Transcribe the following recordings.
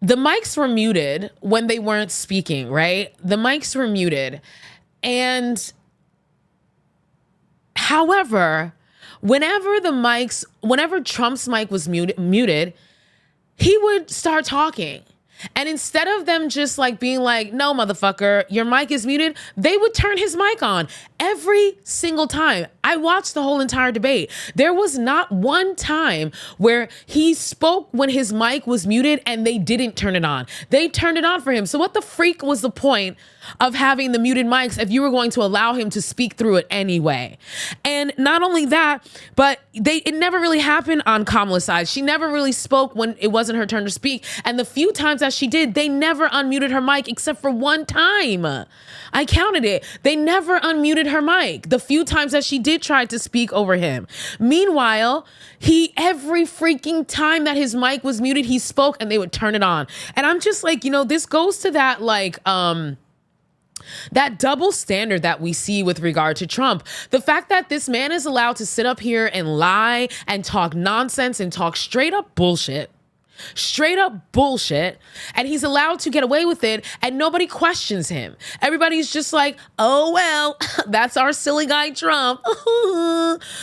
the mics were muted when they weren't speaking, right? The mics were muted. And however, whenever Trump's mic was muted, he would start talking. And instead of them just like being like, no, motherfucker, your mic is muted, they would turn his mic on every single time. I watched the whole entire debate. There was not one time where he spoke when his mic was muted and they didn't turn it on. They turned it on for him. So what the freak was the point of having the muted mics if you were going to allow him to speak through it anyway? And not only that, but it never really happened on Kamala's side. She never really spoke when it wasn't her turn to speak. And the few times that she did, they never unmuted her mic except for one time. I counted it. They never unmuted her mic the few times that she did try to speak over him. Meanwhile, every freaking time that his mic was muted, he spoke and they would turn it on. And I'm just like, this goes to that that double standard that we see with regard to Trump. The fact that this man is allowed to sit up here and lie and talk nonsense and talk straight up bullshit, and he's allowed to get away with it and nobody questions him. Everybody's just like, oh, well, that's our silly guy Trump.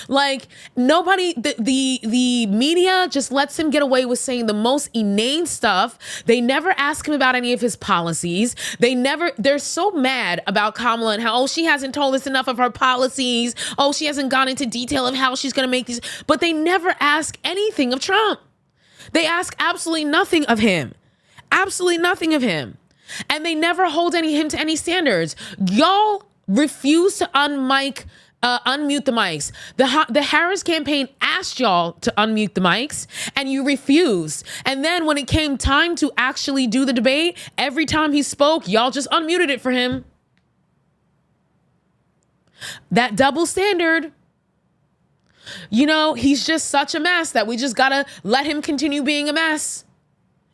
Like nobody, the media just lets him get away with saying the most inane stuff. They never ask him about any of his policies. They're so mad about Kamala and how, she hasn't told us enough of her policies. Oh, she hasn't gone into detail of how she's going to make these, but they never ask anything of Trump. They ask absolutely nothing of him. Absolutely nothing of him. And they never hold him to any standards. Y'all refuse to unmute the mics. The Harris campaign asked y'all to unmute the mics and you refused. And then when it came time to actually do the debate, every time he spoke, y'all just unmuted it for him. That double standard. He's just such a mess that we just gotta let him continue being a mess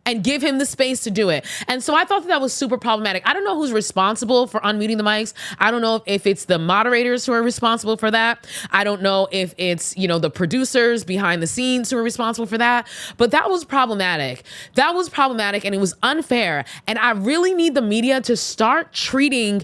and give him the space to do it. And so I thought that was super problematic. I don't know who's responsible for unmuting the mics. I don't know if it's the moderators who are responsible for that. I don't know if it's, the producers behind the scenes who are responsible for that. But that was problematic. That was problematic and it was unfair. And I really need the media to start treating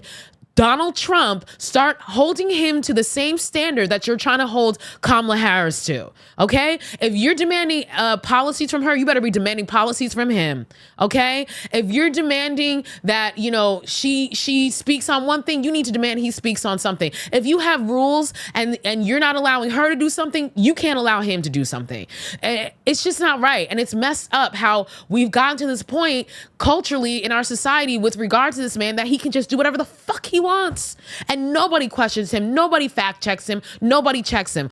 Donald Trump, start holding him to the same standard that you're trying to hold Kamala Harris to, okay? If you're demanding policies from her, you better be demanding policies from him, okay? If you're demanding that, she speaks on one thing, you need to demand he speaks on something. If you have rules and you're not allowing her to do something, you can't allow him to do something. It's just not right. And it's messed up how we've gotten to this point culturally in our society with regard to this man that he can just do whatever the fuck he wants. And nobody questions him. Nobody fact checks him. Nobody checks him.